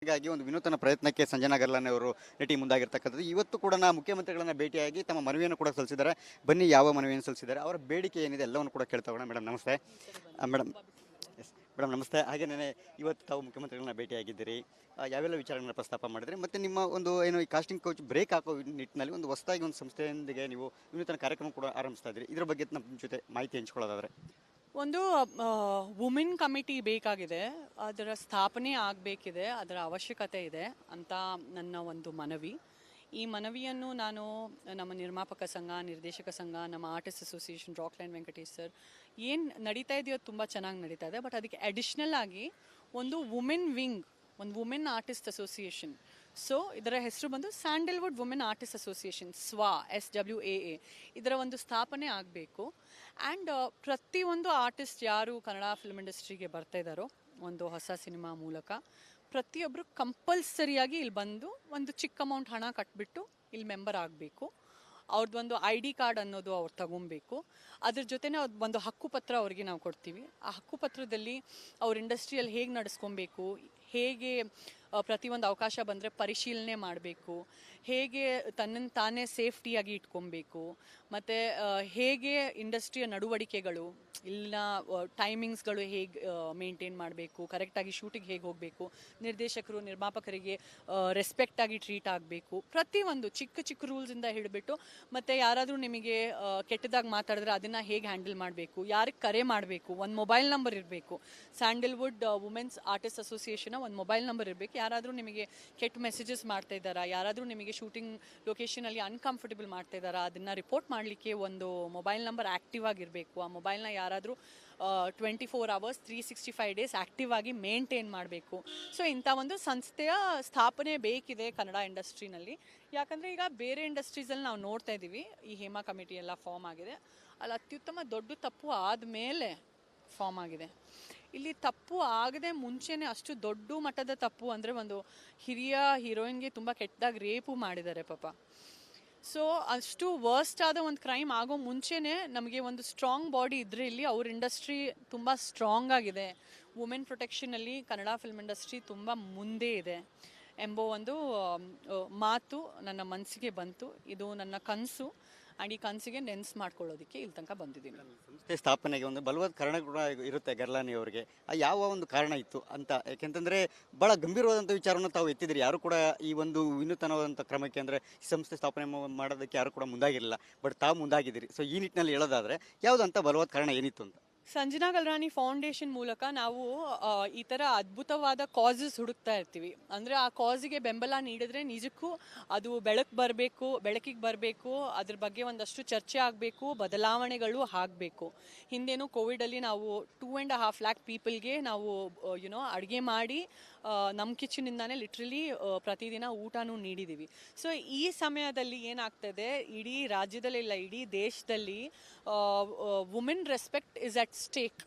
ಹೀಗಾಗಿ ಒಂದು ವಿನೂತನ ಪ್ರಯತ್ನಕ್ಕೆ ಸಂಜನಾ ಗಲ್ರಾನಿ ಅವರು ನಟಿ ಮುಂದಾಗಿರ್ತಕ್ಕಂಥದ್ದು. ಇವತ್ತು ಕೂಡ ಮುಖ್ಯಮಂತ್ರಿಗಳನ್ನ ಭೇಟಿಯಾಗಿ ತಮ್ಮ ಮನವಿಯನ್ನು ಕೂಡ ಸಲ್ಲಿಸಿದ್ದಾರೆ. ಬನ್ನಿ ಯಾವ ಮನವಿಯನ್ನು ಸಲ್ಲಿಸಿದ್ದಾರೆ, ಅವರ ಬೇಡಿಕೆ ಏನಿದೆ ಎಲ್ಲವನ್ನು ಕೂಡ ಕೇಳ್ತಾ ಹೋಗೋಣ. ಮೇಡಮ್ ನಮಸ್ತೆ. ಮೇಡಮ್ ಮೇಡಮ್ ನಮಸ್ತೆ. ಹಾಗೇನೇ ಇವತ್ತು ತಾವು ಮುಖ್ಯಮಂತ್ರಿಗಳನ್ನ ಭೇಟಿಯಾಗಿದ್ದೀರಿ, ಯಾವೆಲ್ಲ ವಿಚಾರಗಳನ್ನ ಪ್ರಸ್ತಾಪ ಮಾಡಿದ್ರಿ, ಮತ್ತು ನಿಮ್ಮ ಒಂದು ಏನು ಈ ಕಾಸ್ಟಿಂಗ್ ಕೌಚ್ ಬ್ರೇಕ್ ಹಾಕೋ ನಿಟ್ಟಿನಲ್ಲಿ ಒಂದು ಹೊಸದಾಗಿ ಒಂದು ಸಂಸ್ಥೆಯೊಂದಿಗೆ ನೀವು ವಿನೂತನ ಕಾರ್ಯಕ್ರಮ ಕೂಡ ಆರಂಭಿಸ್ತಾ ಇದ್ದೀರಿ. ಇದ್ರ ಬಗ್ಗೆ ನಮ್ಮ ಜೊತೆ ಮಾಹಿತಿ ಹಂಚ್ಕೊಳ್ಳೋದಾದ್ರೆ. ಒಂದು ವುಮೆನ್ ಕಮಿಟಿ ಬೇಕಾಗಿದೆ, ಅದರ ಸ್ಥಾಪನೆ ಆಗಬೇಕಿದೆ, ಅದರ ಅವಶ್ಯಕತೆ ಇದೆ ಅಂತ ನನ್ನ ಒಂದು ಮನವಿ. ಈ ಮನವಿಯನ್ನು ನಾನು ನಮ್ಮ ನಿರ್ಮಾಪಕ ಸಂಘ, ನಿರ್ದೇಶಕ ಸಂಘ, ನಮ್ಮ artist association, Rockline Venkatesh sir ಏನು ನಡೀತಾ ಇದೆಯೋ ತುಂಬ ಚೆನ್ನಾಗಿ ನಡೀತಾ ಇದೆ. ಬಟ್ ಅದಕ್ಕೆ ಅಡಿಷ್ನಲ್ ಆಗಿ ಒಂದು ವುಮೆನ್ ವಿಂಗ್, ಒಂದು ವುಮೆನ್ ಆರ್ಟಿಸ್ಟ್ ಅಸೋಸಿಯೇಷನ್. ಸೊ ಇದರ ಹೆಸರು ಬಂದು Sandalwood women artist association, SWA, SWAA. ಇದರ ಒಂದು ಸ್ಥಾಪನೆ ಆಗಬೇಕು. ಆ್ಯಂಡ್ ಪ್ರತಿಯೊಂದು ಆರ್ಟಿಸ್ಟ್ ಯಾರು ಕನ್ನಡ ಫಿಲ್ಮ್ ಇಂಡಸ್ಟ್ರಿಗೆ ಬರ್ತಾ ಇದ್ದಾರೋ ಒಂದು ಹೊಸ ಸಿನಿಮಾ ಮೂಲಕ, ಪ್ರತಿಯೊಬ್ಬರು ಕಂಪಲ್ಸರಿಯಾಗಿ ಇಲ್ಲಿ ಬಂದು ಒಂದು ಚಿಕ್ಕ ಅಮೌಂಟ್ ಹಣ ಕಟ್ಬಿಟ್ಟು ಇಲ್ಲಿ ಮೆಂಬರ್ ಆಗಬೇಕು. ಅವ್ರದ್ದೊಂದು ID ಕಾರ್ಡ್ ಅನ್ನೋದು ಅವ್ರು ತಗೊಬೇಕು. ಅದ್ರ ಜೊತೆನೇ ಒಂದು ಹಕ್ಕುಪತ್ರ ಅವ್ರಿಗೆ ನಾವು ಕೊಡ್ತೀವಿ. ಆ ಹಕ್ಕುಪತ್ರದಲ್ಲಿ ಅವ್ರ ಇಂಡಸ್ಟ್ರಿಯಲ್ಲಿ ಹೇಗೆ ನಡೆಸ್ಕೊಬೇಕು, ಹೇಗೆ ಪ್ರತಿಯೊಂದು ಅವಕಾಶ ಬಂದರೆ ಪರಿಶೀಲನೆ ಮಾಡಬೇಕು, ಹೇಗೆ ತನ್ನನ್ನು ತಾನೇ ಸೇಫ್ಟಿಯಾಗಿ ಇಟ್ಕೊಬೇಕು, ಮತ್ತು ಹೇಗೆ ಇಂಡಸ್ಟ್ರಿಯ ನಡವಳಿಕೆಗಳು, ಇಲ್ಲಿನ ಟೈಮಿಂಗ್ಸ್ಗಳು ಹೇಗೆ ಮೇಂಟೈನ್ ಮಾಡಬೇಕು, ಕರೆಕ್ಟಾಗಿ ಶೂಟಿಗೆ ಹೇಗೆ ಹೋಗಬೇಕು, ನಿರ್ದೇಶಕರು ನಿರ್ಮಾಪಕರಿಗೆ ರೆಸ್ಪೆಕ್ಟಾಗಿ ಟ್ರೀಟ್ ಆಗಬೇಕು, ಪ್ರತಿಯೊಂದು ಚಿಕ್ಕ ಚಿಕ್ಕ ರೂಲ್ಸಿಂದ ಹಿಡಿಬಿಟ್ಟು, ಮತ್ತು ಯಾರಾದರೂ ನಿಮಗೆ ಕೆಟ್ಟದಾಗಿ ಮಾತಾಡಿದ್ರೆ ಅದನ್ನು ಹೇಗೆ ಹ್ಯಾಂಡಲ್ ಮಾಡಬೇಕು, ಯಾರಿಗೆ ಕರೆ ಮಾಡಬೇಕು, ಒಂದು ಮೊಬೈಲ್ ನಂಬರ್ ಇರಬೇಕು. ಸ್ಯಾಂಡಲ್ವುಡ್ ವುಮೆನ್ಸ್ ಆರ್ಟಿಸ್ಟ್ ಅಸೋಸಿಯೇಷನ್ ಒಂದು ಮೊಬೈಲ್ ನಂಬರ್ ಇರಬೇಕು. ಯಾರಾದರೂ ನಿಮಗೆ ಕೆಟ್ಟ ಮೆಸೇಜಸ್ ಮಾಡ್ತಾ ಇದ್ದಾರಾ, ಯಾರಾದರೂ ನಿಮಗೆ ಶೂಟಿಂಗ್ ಲೊಕೇಶನಲ್ಲಿ ಅನ್ಕಂಫರ್ಟಬಲ್ ಮಾಡ್ತಾ ಇದ್ದಾರಾ, ಅದನ್ನು ರಿಪೋರ್ಟ್ ಮಾಡಲಿಕ್ಕೆ ಒಂದು ಮೊಬೈಲ್ ನಂಬರ್ ಆ್ಯಕ್ಟಿವ್ ಆಗಿರಬೇಕು. ಆ ಮೊಬೈಲ್ನ ಯಾರಾದರೂ 24 hours 365 days ಆ್ಯಕ್ಟಿವ್ ಆಗಿ ಮೇಂಟೈನ್ ಮಾಡಬೇಕು. ಸೊ ಇಂಥ ಒಂದು ಸಂಸ್ಥೆಯ ಸ್ಥಾಪನೆ ಬೇಕಿದೆ ಕನ್ನಡ ಇಂಡಸ್ಟ್ರಿನಲ್ಲಿ. ಯಾಕಂದರೆ ಈಗ ಬೇರೆ ಇಂಡಸ್ಟ್ರೀಸಲ್ಲಿ ನಾವು ನೋಡ್ತಾ ಇದ್ದೀವಿ, ಈ ಹೇಮಾ ಕಮಿಟಿ ಎಲ್ಲ ಫಾರ್ಮ್ ಆಗಿದೆ, ಅಲ್ಲಿ ಅತ್ಯುತ್ತಮ ದೊಡ್ಡ ತಪ್ಪು ಆದಮೇಲೆ ಫಾರ್ಮ್ ಆಗಿದೆ. ಇಲ್ಲಿ ತಪ್ಪು ಆಗದೆ ಮುಂಚೆನೇ ಅಷ್ಟು ದೊಡ್ಡ ಮಟ್ಟದ ತಪ್ಪು ಅಂದರೆ ಒಂದು ಹಿರಿಯ ಹೀರೋಯಿನ್ಗೆ ತುಂಬ ಕೆಟ್ಟದಾಗಿ ರೇಪು ಮಾಡಿದ್ದಾರೆ ಪಾಪ. ಸೊ ಅಷ್ಟು ವರ್ಸ್ಟ್ ಆದ ಒಂದು ಕ್ರೈಮ್ ಆಗೋ ಮುಂಚೆನೇ ನಮಗೆ ಒಂದು ಸ್ಟ್ರಾಂಗ್ ಬಾಡಿ ಇದ್ದರೆ ಇಲ್ಲಿ ಅವ್ರ ಇಂಡಸ್ಟ್ರಿ ತುಂಬ ಸ್ಟ್ರಾಂಗ್ ಆಗಿದೆ, ವುಮೆನ್ ಪ್ರೊಟೆಕ್ಷನಲ್ಲಿ ಕನ್ನಡ ಫಿಲ್ಮ್ ಇಂಡಸ್ಟ್ರಿ ತುಂಬ ಮುಂದೆ ಇದೆ ಎಂಬ ಒಂದು ಮಾತು ನನ್ನ ಮನಸ್ಸಿಗೆ ಬಂತು. ಇದು ನನ್ನ ಕನಸು, ಆ್ಯಂಡ್ ಈ ಕನಸಿಗೆ ನೆನ್ಸು ಮಾಡ್ಕೊಳ್ಳೋದಕ್ಕೆ ಇಲ್ಲಿ ತನಕ ಬಂದಿದ್ದೀನಿ. ಸಂಸ್ಥೆ ಸ್ಥಾಪನೆಗೆ ಒಂದು ಬಲವಾದ ಕಾರಣ ಕೂಡ ಇರುತ್ತೆ ಗರ್ಲಾನಿ ಅವರಿಗೆ. ಯಾವ ಒಂದು ಕಾರಣ ಇತ್ತು ಅಂತ, ಯಾಕೆಂತಂದರೆ ಭಾಳ ಗಂಭೀರವಾದಂಥ ವಿಚಾರವನ್ನು ತಾವು ಎತ್ತಿದಿರಿ. ಯಾರು ಕೂಡ ಈ ಒಂದು ವಿನೂತನವಾದಂಥ ಕ್ರಮಕ್ಕೆ, ಅಂದರೆ ಸಂಸ್ಥೆ ಸ್ಥಾಪನೆ ಮಾಡೋದಕ್ಕೆ ಯಾರು ಕೂಡ ಮುಂದಾಗಿರಲಿಲ್ಲ, ಬಟ್ ತಾವು ಮುಂದಾಗಿದ್ದೀರಿ. ಸೊ ಈ ನಿಟ್ಟಿನಲ್ಲಿ ಹೇಳೋದಾದರೆ ಯಾವುದಂತ ಬಲವಾದ ಕಾರಣ ಏನಿತ್ತು ಅಂತ? ಸಂಜನಾ ಗಲ್ರಾನಿ ಫೌಂಡೇಶನ್ ಮೂಲಕ ನಾವು ಈ ಥರ ಅದ್ಭುತವಾದ ಕಾಸಸ್ ಹುಡುಕ್ತಾ ಇರ್ತೀವಿ. ಅಂದರೆ ಆ ಕಾಸಿಗೆ ಬೆಂಬಲ ನೀಡಿದ್ರೆ ನಿಜಕ್ಕೂ ಅದು ಬೆಳಕಿಗೆ ಬರಬೇಕು, ಅದ್ರ ಬಗ್ಗೆ ಒಂದಷ್ಟು ಚರ್ಚೆ ಆಗಬೇಕು, ಬದಲಾವಣೆಗಳು ಆಗಬೇಕು. ಹಿಂದೇನು ಕೋವಿಡಲ್ಲಿ ನಾವು 2.5 lakh ಪೀಪಲ್ಗೆ ನಾವು ಅಡುಗೆ ಮಾಡಿ ನಮ್ಮ ಕಿಚನಿಂದಾನೇ ಲಿಟ್ರಲಿ ಪ್ರತಿದಿನ ಊಟನೂ ನೀಡಿದ್ದೀವಿ. ಸೊ ಈ ಸಮಯದಲ್ಲಿ ಏನಾಗ್ತದೆ, ಇಡೀ ರಾಜ್ಯದಲ್ಲಿ ಇಲ್ಲ, ಇಡೀ ದೇಶದಲ್ಲಿ women respect is at stake.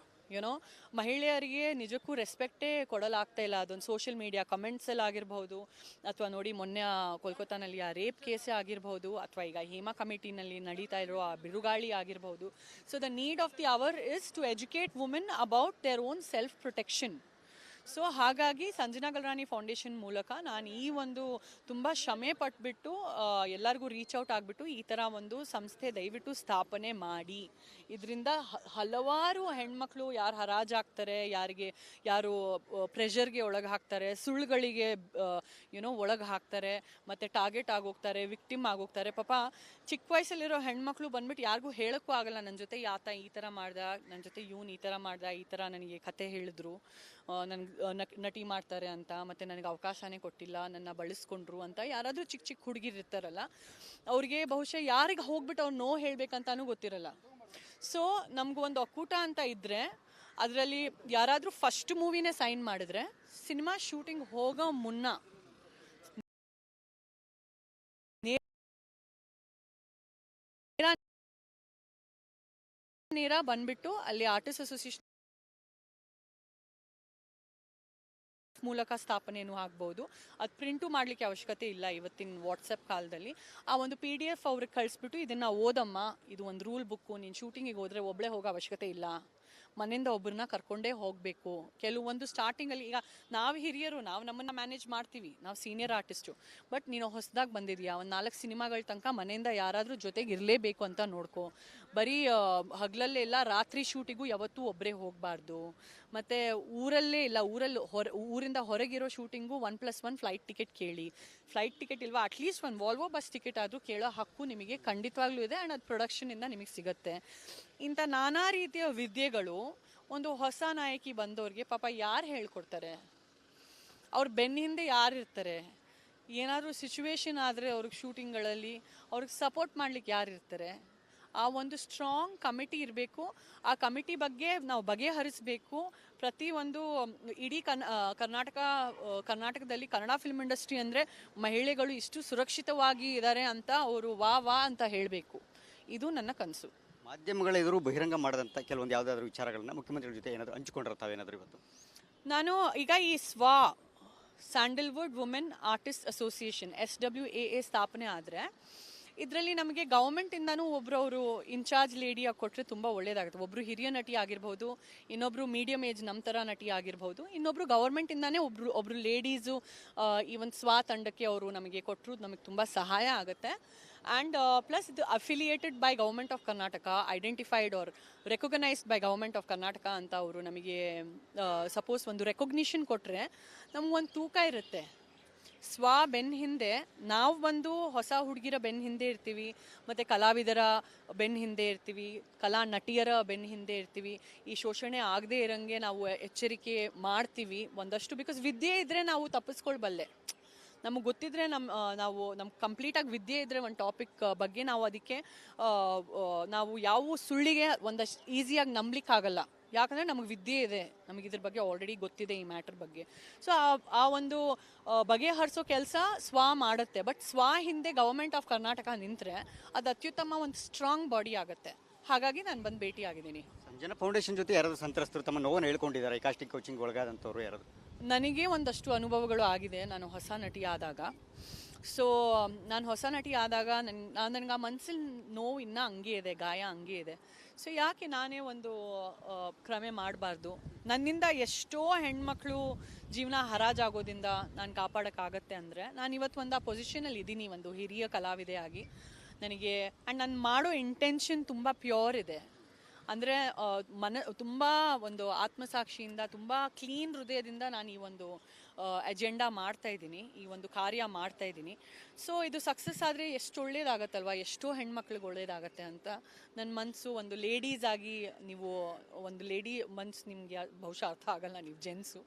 ಮಹಿಳೆಯರಿಗೆ ನಿಜಕ್ಕೂ ರೆಸ್ಪೆಕ್ಟೇ ಕೊಡಲಾಗ್ತಾ ಇಲ್ಲ. ಅದೊಂದು ಸೋಷಿಯಲ್ ಮೀಡಿಯಾ ಕಮೆಂಟ್ಸಲ್ಲಿ ಆಗಿರ್ಬೋದು, ಅಥವಾ ನೋಡಿ ಮೊನ್ನೆ ಕೋಲ್ಕತ್ತಾನಲ್ಲಿ ಆ ರೇಪ್ ಕೇಸೇ ಆಗಿರ್ಬೋದು, ಅಥವಾ ಈಗ ಹೇಮಾ ಕಮಿಟಿನಲ್ಲಿ ನಡೀತಾ ಇರೋ ಆ ಬಿರುಗಾಳಿ ಆಗಿರ್ಬೋದು. So the need of the hour is to educate women about their own self protection. So ಹಾಗಾಗಿ ಸಂಜನಾ ಗಲ್ರಾನಿ ಫೌಂಡೇಶನ್ ಮೂಲಕ ನಾನು ಈ ಒಂದು ತುಂಬ ಶ್ರಮೆ ಪಟ್ಬಿಟ್ಟು ಎಲ್ಲರಿಗೂ ರೀಚ್ ಔಟ್ ಆಗಿಬಿಟ್ಟು ಈ ಥರ ಒಂದು ಸಂಸ್ಥೆ ದಯವಿಟ್ಟು ಸ್ಥಾಪನೆ ಮಾಡಿ. ಇದರಿಂದ ಹಲವಾರು ಹೆಣ್ಮಕ್ಳು ಯಾರು ಹರಾಜಾಗ್ತಾರೆ, ಯಾರು ಪ್ರೆಷರ್ಗೆ ಒಳಗೆ ಹಾಕ್ತಾರೆ, ಸುಳ್ಳುಗಳಿಗೆ ಒಳಗೆ ಹಾಕ್ತಾರೆ, ಮತ್ತು ಟಾರ್ಗೆಟ್ ಆಗೋಗ್ತಾರೆ, ವಿಕ್ಟಿಮ್ ಆಗೋಗ್ತಾರೆ. ಪಾಪ ಚಿಕ್ಕ ವಯಸ್ಸಲ್ಲಿರೋ ಹೆಣ್ಮಕ್ಳು ಬಂದ್ಬಿಟ್ಟು ಯಾರಿಗೂ ಹೇಳೋಕ್ಕೂ ಆಗಲ್ಲ, ನನ್ನ ಜೊತೆ ಆತ ಈ ಥರ ಮಾಡ್ದ, ನನ್ನ ಜೊತೆ ಇವನು ಈ ಥರ ಮಾಡ್ದ, ಈ ಥರ ನನಗೆ ಕತೆ ಹೇಳಿದ್ರು, ನನಗೆ ನಟಿ ಮಾಡ್ತಾರೆ ಅಂತ, ಮತ್ತು ನನಗೆ ಅವಕಾಶನೇ ಕೊಟ್ಟಿಲ್ಲ, ನನ್ನ ಬಳಸ್ಕೊಂಡ್ರು ಅಂತ ಯಾರಾದರೂ ಚಿಕ್ಕ ಚಿಕ್ಕ ಹುಡುಗಿರಿರ್ತಾರಲ್ಲ, ಅವ್ರಿಗೆ ಬಹುಶಃ ಯಾರಿಗೆ ಹೋಗ್ಬಿಟ್ಟು ಅವ್ರು ನೋ ಹೇಳ್ಬೇಕಂತಾನೂ ಗೊತ್ತಿರಲ್ಲ. ಸೊ ನಮಗೊಂದು ಒಕ್ಕೂಟ ಅಂತ ಇದ್ದರೆ ಅದರಲ್ಲಿ ಯಾರಾದರೂ ಫಸ್ಟ್ ಮೂವಿನೇ ಸೈನ್ ಮಾಡಿದ್ರೆ ಸಿನಿಮಾ ಶೂಟಿಂಗ್ ಹೋಗೋ ಮುನ್ನ ನೇರ ಬಂದ್ಬಿಟ್ಟು ಅಲ್ಲಿ ಆರ್ಟಿಸ್ಟ್ ಅಸೋಸಿಯೇಷನ್ ಮೂಲಕ ಸ್ಥಾಪನೆಯೂ ಆಗ್ಬೋದು. ಅದು ಪ್ರಿಂಟು ಮಾಡಲಿಕ್ಕೆ ಅವಶ್ಯಕತೆ ಇಲ್ಲ ಇವತ್ತಿನ ವಾಟ್ಸಪ್ ಕಾಲದಲ್ಲಿ. ಆ ಒಂದು PDF ಅವ್ರಿಗೆ ಕಳಿಸ್ಬಿಟ್ಟು ಇದನ್ನು ಓದಮ್ಮ, ಇದು ಒಂದು ರೂಲ್ ಬುಕ್ಕು, ನೀನು ಶೂಟಿಂಗಿಗೆ ಹೋದರೆ ಒಬ್ಬಳೇ ಹೋಗೋ ಅವಶ್ಯಕತೆ ಇಲ್ಲ, ಮನೆಯಿಂದ ಒಬ್ಬರನ್ನ ಕರ್ಕೊಂಡೇ ಹೋಗಬೇಕು. ಕೆಲವೊಂದು ಸ್ಟಾರ್ಟಿಂಗಲ್ಲಿ ಈಗ ನಾವು ಹಿರಿಯರು, ನಾವು ನಮ್ಮನ್ನು ಮ್ಯಾನೇಜ್ ಮಾಡ್ತೀವಿ, ನಾವು ಸೀನಿಯರ್ ಆರ್ಟಿಸ್ಟು. ಬಟ್ ನೀನು ಹೊಸದಾಗಿ ಬಂದಿದೆಯಾ, ಒಂದು 4 ಸಿನಿಮಾಗಳ ತನಕ ಮನೆಯಿಂದ ಯಾರಾದರೂ ಜೊತೆಗೆ ಇರಲೇಬೇಕು ಅಂತ ನೋಡ್ಕೊ. ಬರೀ ಹಗಲಲ್ಲೆಲ್ಲ ರಾತ್ರಿ ಶೂಟಿಗೂ ಯಾವತ್ತೂ ಒಬ್ಬರೇ ಹೋಗಬಾರ್ದು. ಮತ್ತು ಊರಲ್ಲೇ ಇಲ್ಲ, ಊರಿಂದ ಹೊರಗಿರೋ ಶೂಟಿಂಗು 1+1 ಫ್ಲೈಟ್ ಟಿಕೆಟ್ ಕೇಳಿ. ಫ್ಲೈಟ್ ಟಿಕೆಟ್ ಇಲ್ವಾ, ಅಟ್ಲೀಸ್ಟ್ ಒಂದು ವಾಲ್ವೋ ಬಸ್ ಟಿಕೆಟ್ ಆದರೂ ಕೇಳೋ ಹಕ್ಕು ನಿಮಗೆ ಖಂಡಿತವಾಗ್ಲೂ ಇದೆ. ಆ್ಯಂಡ್ ಅದು ಪ್ರೊಡಕ್ಷನಿಂದ ನಿಮಗೆ ಸಿಗುತ್ತೆ. ಇಂಥ ನಾನಾ ರೀತಿಯ ವಿದ್ಯೆಗಳು ಒಂದು ಹೊಸ ನಾಯಕಿ ಬಂದವ್ರಿಗೆ ಪಾಪ ಯಾರು ಹೇಳ್ಕೊಡ್ತಾರೆ? ಅವ್ರ ಬೆನ್ನ ಹಿಂದೆ ಯಾರು ಇರ್ತಾರೆ? ಏನಾದರೂ ಸಿಚುವೇಶನ್ ಆದರೆ ಅವ್ರಿಗೆ ಶೂಟಿಂಗ್ಗಳಲ್ಲಿ ಅವ್ರಿಗೆ ಸಪೋರ್ಟ್ ಮಾಡ್ಲಿಕ್ಕೆ ಯಾರು ಇರ್ತಾರೆ? ಆ ಒಂದು ಸ್ಟ್ರಾಂಗ್ ಕಮಿಟಿ ಇರಬೇಕು. ಆ ಕಮಿಟಿ ಬಗ್ಗೆ ನಾವು ಬಗೆಹರಿಸಬೇಕು. ಪ್ರತಿಯೊಂದು ಇಡೀ ಕರ್ನಾಟಕದಲ್ಲಿ ಕನ್ನಡ ಫಿಲ್ಮ್ ಇಂಡಸ್ಟ್ರಿ ಅಂದರೆ ಮಹಿಳೆಗಳು ಇಷ್ಟು ಸುರಕ್ಷಿತವಾಗಿ ಇದ್ದಾರೆ ಅಂತ ಅವರು ವಾ ಅಂತ ಹೇಳಬೇಕು. ಇದು ನನ್ನ ಕನಸು. ಮಾಧ್ಯಮಗಳ ಎದುರು ಬಹಿರಂಗ ಮಾಡದಂಥ ಕೆಲವೊಂದು ಯಾವುದಾದ್ರೂ ವಿಚಾರಗಳನ್ನ ಮುಖ್ಯಮಂತ್ರಿಗಳ ಜೊತೆ ಏನಾದರೂ ಹಂಚಿಕೊಂಡಿರ್ತಾವೇನಾದರೂ ಇವತ್ತು? ನಾನು ಈಗ ಈ Sandalwood women artist association SWAA ಸ್ಥಾಪನೆ ಆದರೆ ಇದರಲ್ಲಿ ನಮಗೆ ಗೌರ್ಮೆಂಟಿಂದನೂ ಒಬ್ಬರವರು ಇನ್ಚಾರ್ಜ್ ಲೇಡಿಯಾಗಿ ಕೊಟ್ಟರೆ ತುಂಬ ಒಳ್ಳೇದಾಗುತ್ತೆ. ಒಬ್ಬರು ಹಿರಿಯ ನಟಿ ಆಗಿರ್ಬೋದು, ಇನ್ನೊಬ್ಬರು ಮೀಡಿಯಮ್ ಏಜ್ ನಮ್ಮ ಥರ ನಟಿ ಆಗಿರ್ಬೋದು, ಇನ್ನೊಬ್ಬರು ಗೌರ್ಮೆಂಟಿಂದಾನೇ ಒಬ್ಬರು ಲೇಡೀಸು ಈ ಒಂದು ತಂಡಕ್ಕೆ ಅವರು ನಮಗೆ ಕೊಟ್ಟರು ನಮಗೆ ತುಂಬ ಸಹಾಯ ಆಗುತ್ತೆ. ಆ್ಯಂಡ್ ಪ್ಲಸ್ ಇದು affiliated by government of Karnataka, identified or recognised by government of Karnataka ಅಂತ ಅವರು ನಮಗೆ ಸಪೋಸ್ ಒಂದು ರೆಕಗ್ನಿಷನ್ ಕೊಟ್ಟರೆ ನಮಗೊಂದು ತೂಕ ಇರುತ್ತೆ. ಬೆನ್ನ ಹಿಂದೆ ನಾವು ಬಂದು ಹೊಸ ಹುಡುಗಿರ ಬೆನ್ನ ಹಿಂದೆ ಇರ್ತೀವಿ, ಮತ್ತು ಕಲಾವಿದರ ಬೆನ್ನ ಹಿಂದೆ ಇರ್ತೀವಿ, ಕಲಾ ನಟಿಯರ ಬೆನ್ನ ಹಿಂದೆ ಇರ್ತೀವಿ. ಈ ಶೋಷಣೆ ಆಗದೆ ಇರೋಂಗೆ ನಾವು ಎಚ್ಚರಿಕೆ ಮಾಡ್ತೀವಿ ಒಂದಷ್ಟು. ಬಿಕಾಸ್ ವಿದ್ಯೆ ಇದ್ದರೆ ನಾವು ತಪ್ಪಿಸ್ಕೊಳ್ಬಲ್ಲೆ. ನಮಗೆ ಗೊತ್ತಿದ್ರೆ ನಮ್ಗೆ ಕಂಪ್ಲೀಟಾಗಿ ವಿದ್ಯೆ ಇದ್ದರೆ ಒಂದು ಟಾಪಿಕ್ ಬಗ್ಗೆ ನಾವು ಅದಕ್ಕೆ ನಾವು ಯಾವ ಸುಳ್ಳಿಗೆ ಒಂದಷ್ಟು ಈಸಿಯಾಗಿ ನಂಬಲಿಕ್ಕಾಗಲ್ಲ. ಯಾಕಂದರೆ ನಮಗೆ ವಿದ್ಯೆ ಇದೆ, ನಮಗೆ ಇದ್ರ ಬಗ್ಗೆ ಆಲ್ರೆಡಿ ಗೊತ್ತಿದೆ ಈ ಮ್ಯಾಟರ್ ಬಗ್ಗೆ. ಸೊ ಆ ಒಂದು ಬಗೆಹರಿಸೋ ಕೆಲಸ ಮಾಡುತ್ತೆ. ಬಟ್ ಹಿಂದೆ ಗೌರ್ಮೆಂಟ್ ಆಫ್ ಕರ್ನಾಟಕ ನಿಂತರೆ ಅದು ಅತ್ಯುತ್ತಮ ಒಂದು ಸ್ಟ್ರಾಂಗ್ ಬಾಡಿ ಆಗುತ್ತೆ. ಹಾಗಾಗಿ ನಾನು ಬಂದು ಭೇಟಿ ಆಗಿದ್ದೀನಿ. ಸಂಜನಾ ಫೌಂಡೇಶನ್ ಜೊತೆ ಯಾರಾದರೂ ಸಂತ್ರಸ್ತರು ತಮ್ಮ ನೋವನ್ನು ಹೇಳ್ಕೊಂಡಿದ್ದಾರೆ? ಈ ಕಾಸ್ಟಿಂಗ್ ಕೋಚಿಂಗ್ ಒಳಗಾದಂಥವ್ರು ಯಾರಾದ್ರು? ನನಗೆ ಒಂದಷ್ಟು ಅನುಭವಗಳು ಆಗಿದೆ ನಾನು ಹೊಸ ನಟಿ ಆದಾಗ. ಸೊ ನಾನು ಹೊಸ ನಟಿ ಆದಾಗ ನನಗೆ ಆ ಮನಸ್ಸಿನ ನೋವು ಇನ್ನೂ ಹಂಗೆ ಇದೆ, ಗಾಯ ಹಂಗೆ ಇದೆ. ಸೊ ಯಾಕೆ ನಾನೇ ಒಂದು ಕ್ರಮೆ ಮಾಡಬಾರ್ದು? ನನ್ನಿಂದ ಎಷ್ಟೋ ಹೆಣ್ಮಕ್ಳು ಜೀವನ ಹರಾಜಾಗೋದ್ರಿಂದ ನಾನು ಕಾಪಾಡೋಕ್ಕಾಗತ್ತೆ ಅಂದರೆ ನಾನು ಇವತ್ತು ಒಂದು ಆ ಪೊಸಿಷನಲ್ಲಿ ಇದ್ದೀನಿ, ಒಂದು ಹಿರಿಯ ಕಲಾವಿದೆ ಆಗಿ. ನನಗೆ ಆ್ಯಂಡ್ ನಾನು ಮಾಡೋ ಇಂಟೆನ್ಷನ್ ತುಂಬ ಪ್ಯೂರ್ ಇದೆ. ಅಂದರೆ ತುಂಬ ಒಂದು ಆತ್ಮಸಾಕ್ಷಿಯಿಂದ, ತುಂಬ ಕ್ಲೀನ್ ಹೃದಯದಿಂದ ನಾನು ಈ ಒಂದು ಅಜೆಂಡಾ ಮಾಡ್ತಾಯಿದ್ದೀನಿ, ಈ ಒಂದು ಕಾರ್ಯ ಮಾಡ್ತಾಯಿದ್ದೀನಿ. ಸೊ ಇದು ಸಕ್ಸಸ್ ಆದರೆ ಎಷ್ಟು ಒಳ್ಳೇದಾಗತ್ತಲ್ವ, ಎಷ್ಟೋ ಹೆಣ್ಮಕ್ಳಿಗೆ ಒಳ್ಳೇದಾಗತ್ತೆ ಅಂತ ನನ್ನ ಮನಸ್ಸು. ಒಂದು ಲೇಡೀಸ್ ಆಗಿ ನೀವು ಒಂದು ಲೇಡಿ ಮನ್ಸು ನಿಮಗೆ ಬಹುಶಃ ಅರ್ಥ ಆಗಲ್ಲ, ನೀವು ಜೆಂಟ್ಸು.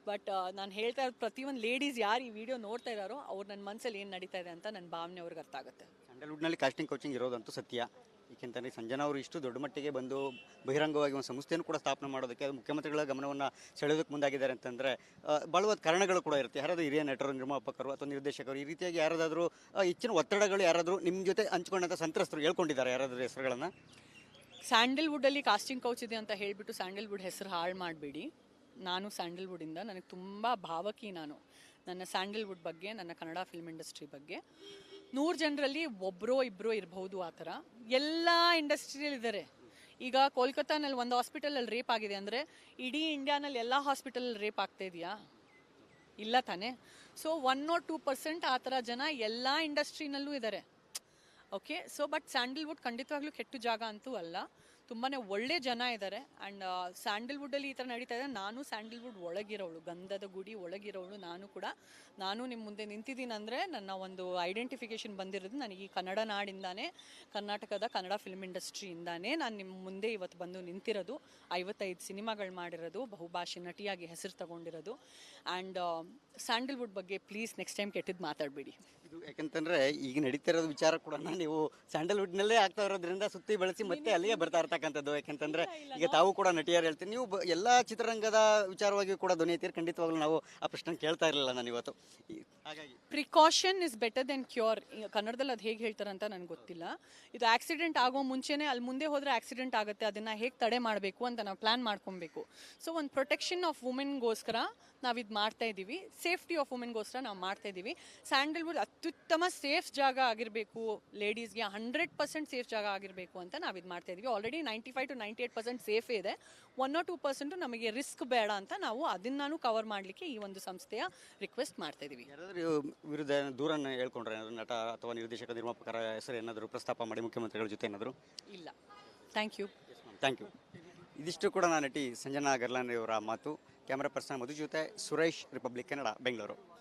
ಬಟ್ ನಾನು ಹೇಳ್ತಾ ಇರೋದು ಪ್ರತಿಯೊಂದು ಲೇಡೀಸ್ ಯಾರು ಈ ವಿಡಿಯೋ ನೋಡ್ತಾ ಇದ್ದಾರೋ ಅವ್ರು ನನ್ನ ಮನಸ್ಸಲ್ಲಿ ಏನು ನಡೀತಾ ಇದೆ ಅಂತ ನನ್ನ ಭಾವನೆ ಅವ್ರಿಗೆ ಅರ್ಥ ಆಗುತ್ತೆ. ಸ್ಯಾಂಡಲ್ವುಡ್ನಲ್ಲಿ ಕಾಸ್ಟಿಂಗ್ ಕೋಚಿಂಗ್ ಇರೋದಂತೂ ಸತ್ಯ. ಏಕೆಂತಂದರೆ ಸಂಜನಾ ಅವರು ಇಷ್ಟು ದೊಡ್ಡ ಮಟ್ಟಿಗೆ ಬಂದು ಬಹಿರಂಗವಾಗಿ ಒಂದು ಸಂಸ್ಥೆಯನ್ನು ಕೂಡ ಸ್ಥಾಪನೆ ಮಾಡೋದಕ್ಕೆ, ಅದು ಮುಖ್ಯಮಂತ್ರಿಗಳ ಗಮನವನ್ನು ಸೆಳೆಯೋದಕ್ಕೆ ಮುಂದಾಗಿದ್ದಾರೆ ಅಂತಂದರೆ ಭಾಳವಾದ ಕಾರಣಗಳು ಕೂಡ ಇರುತ್ತೆ. ಯಾರಾದರೂ ಹಿರಿಯ ನಟರು, ನಿರ್ಮಾಪಕರು ಅಥವಾ ನಿರ್ದೇಶಕರು ಈ ರೀತಿಯಾಗಿ ಯಾರಾದರೂ ಹೆಚ್ಚಿನ ಒತ್ತಡಗಳು ಯಾರಾದರೂ ನಿಮ್ಮ ಜೊತೆ ಹಂಚ್ಕೊಂಡಂಥ ಸಂತ್ರಸ್ತರು ಹೇಳ್ಕೊಂಡಿದ್ದಾರೆ ಯಾರಾದರೂ ಹೆಸರುಗಳನ್ನು? ಸ್ಯಾಂಡಲ್ವುಡ್ಡಲ್ಲಿ ಕಾಸ್ಟಿಂಗ್ ಕೌಚ್ ಇದೆ ಅಂತ ಹೇಳಿಬಿಟ್ಟು ಸ್ಯಾಂಡಲ್ವುಡ್ ಹೆಸರು ಹಾಳು ಮಾಡಬೇಡಿ. ನಾನು ಸ್ಯಾಂಡಲ್ವುಡ್ಡಿಂದ ನನಗೆ ತುಂಬ ಭಾವಕಿ. ನಾನು ನನ್ನ ಸ್ಯಾಂಡಲ್ವುಡ್ ಬಗ್ಗೆ, ನನ್ನ ಕನ್ನಡ ಫಿಲ್ಮ್ ಇಂಡಸ್ಟ್ರಿ ಬಗ್ಗೆ 100 ಜನರಲ್ಲಿ ಒಬ್ಬರೋ ಇಬ್ಬರೋ ಇರಬಹುದು. ಆ ಥರ ಎಲ್ಲ ಇಂಡಸ್ಟ್ರಿಯಲ್ಲಿ ಇದ್ದಾರೆ. ಈಗ ಕೋಲ್ಕತ್ತಾನಲ್ಲಿ ಒಂದು ಹಾಸ್ಪಿಟಲಲ್ಲಿ ರೇಪ್ ಆಗಿದೆ ಅಂದರೆ ಇಡೀ ಇಂಡಿಯಾನಲ್ಲಿ ಎಲ್ಲ ಹಾಸ್ಪಿಟಲಲ್ಲಿ ರೇಪ್ ಆಗ್ತಾ ಇದೆಯಾ? ಇಲ್ಲ ತಾನೇ. ಸೊ 1 or 2% ಆ ಥರ ಜನ ಎಲ್ಲ ಇಂಡಸ್ಟ್ರಿನಲ್ಲೂ ಇದ್ದಾರೆ. ಓಕೆ. ಸೊ ಬಟ್ ಸ್ಯಾಂಡಲ್ವುಡ್ ಖಂಡಿತವಾಗ್ಲೂ ಕೆಟ್ಟ ಜಾಗ ಅಂತೂ ಅಲ್ಲ. ತುಂಬಾ ಒಳ್ಳೆ ಜನ ಇದ್ದಾರೆ. ಆ್ಯಂಡ್ ಸ್ಯಾಂಡಲ್ವುಡ್ಡಲ್ಲಿ ಈ ಥರ ನಡೀತಾ ಇದೆ. ನಾನು ಸ್ಯಾಂಡಲ್ವುಡ್ ಒಳಗಿರೋಳು, ಗಂಧದ ಗುಡಿ ಒಳಗಿರೋಳು. ನಾನು ನಿಮ್ಮ ಮುಂದೆ ನಿಂತಿದ್ದೀನಿ ಅಂದರೆ ನನ್ನ ಒಂದು ಐಡೆಂಟಿಫಿಕೇಷನ್ ಬಂದಿರೋದು ನನಗೆ ಈ ಕನ್ನಡ ನಾಡಿಂದಾನೇ, ಕರ್ನಾಟಕದ ಕನ್ನಡ ಫಿಲ್ಮ್ ಇಂಡಸ್ಟ್ರಿಯಿಂದಾನೇ ನಾನು ನಿಮ್ಮ ಮುಂದೆ ಇವತ್ತು ಬಂದು ನಿಂತಿರೋದು. 55 ಸಿನಿಮಾಗಳು ಮಾಡಿರೋದು, ಬಹುಭಾಷೆ ನಟಿಯಾಗಿ ಹೆಸರು ತಗೊಂಡಿರೋದು. ಆ್ಯಂಡ್ ಸ್ಯಾಂಡಲ್ವುಡ್ ಬಗ್ಗೆ ಪ್ಲೀಸ್ ನೆಕ್ಸ್ಟ್ ಟೈಮ್ ಕೆಟ್ಟದ್ದು ಮಾತಾಡಬೇಡಿ. ಇದು ಯಾಕಂತಂದರೆ ಈಗ ನಡೀತಿರೋದು ವಿಚಾರ ಕೂಡ ನೀವು ಸ್ಯಾಂಡಲ್ವುಡ್ನಲ್ಲೇ ಆಗ್ತಾ ಇರೋದ್ರಿಂದ ಸುತ್ತಿ ಬಳಸಿ ಮತ್ತೆ ಅಲ್ಲಿಗೆ ಬರ್ತಾ ಇರ್ತಕ್ಕಂಥದ್ದು. ಯಾಕೆಂತಂದರೆ ಈಗ ತಾವು ಕೂಡ ನಟಿಯರು ಹೇಳ್ತೀನಿ, ನೀವು ಎಲ್ಲ ಚಿತ್ರರಂಗದ ವಿಚಾರವಾಗಿ ಕೂಡ ಧ್ವನಿ ಎತ್ತೀರಿ. ಖಂಡಿತವಾಗ್ಲೂ ನಾವು ಆ ಪ್ರಶ್ನೆ ಕೇಳ್ತಾ ಇರಲಿಲ್ಲ ನಾನು ಇವತ್ತು. ಹಾಗಾಗಿ precaution is better then cure. ಕನ್ನಡದಲ್ಲಿ ಅದು ಹೇಗೆ ಹೇಳ್ತಾರೆ ಅಂತ ನನಗೆ ಗೊತ್ತಿಲ್ಲ. ಇದು ಆಕ್ಸಿಡೆಂಟ್ ಆಗೋ ಮುಂಚೆನೇ ಅಲ್ಲಿ ಮುಂದೆ ಹೋದರೆ ಆಕ್ಸಿಡೆಂಟ್ ಆಗುತ್ತೆ, ಅದನ್ನು ಹೇಗೆ ತಡೆ ಮಾಡಬೇಕು ಅಂತ ನಾವು ಪ್ಲ್ಯಾನ್ ಮಾಡ್ಕೊಬೇಕು. ಸೊ ಒಂದು ಪ್ರೊಟೆಕ್ಷನ್ ಆಫ್ ವುಮೆನ್ಗೋಸ್ಕರ ನಾವಿದು ಮಾಡ್ತಾ ಇದ್ದೀವಿ. ಸೇಫ್ಟಿ ಆಫ್ ವುಮೆನ್ಗೋಸ್ಕರ ನಾವು ಮಾಡ್ತಾ ಇದ್ದೀವಿ. ಸ್ಯಾಂಡಲ್ವುಡ್ ಅತ್ಯುತ್ತಮ ಸೇಫ್ ಜಾಗ ಆಗಿರಬೇಕು, ಲೇಡೀಸ್ಗೆ 100% ಸೇಫ್ ಜಾಗ ಆಗಿರಬೇಕು ಅಂತ ನಾವಿದು ಮಾಡ್ತಾ ಇದ್ದೀವಿ. ಆಲ್ರೆಡಿ 95 to 98% ಸೇಫೇ ಇದೆ. 1 or 2% ನಮಗೆ ರಿಸ್ಕ್ ಬೇಡ ಅಂತ ನಾವು ಅದನ್ನು ಕವರ್ ಮಾಡಲಿಕ್ಕೆ ಈ ಒಂದು ಸಂಸ್ಥೆಯ ರಿಕ್ವೆಸ್ಟ್ ಮಾಡ್ತಾ ಇದ್ದೀವಿ. ಯಾರಾದರೂ ವಿರುದ್ಧ ದೂರನ್ನು ಹೇಳ್ಕೊಂಡ್ರೆ ಏನಾದ್ರು ನಟ ಅಥವಾ ನಿರ್ದೇಶಕ ನಿರ್ಮಾಪಕರ ಹೆಸರು ಏನಾದರೂ ಪ್ರಸ್ತಾಪ ಮಾಡಿ ಮುಖ್ಯಮಂತ್ರಿಗಳ ಜೊತೆ ಏನಾದರೂ? ಇಲ್ಲ. Thank you. Thank you. ಇದಿಷ್ಟು ಕೂಡ ನಟಿ ಸಂಜನಾ ಗರ್ಲಾನಿ ಅವರ ಮಾತು. ಕ್ಯಾಮರಾ ಪರ್ಸನ್ ಮಧು ಜೊತೆ ಸುರೇಶ್, ರಿಪಬ್ಲಿಕ್ ಕನ್ನಡ, ಬೆಂಗಳೂರು.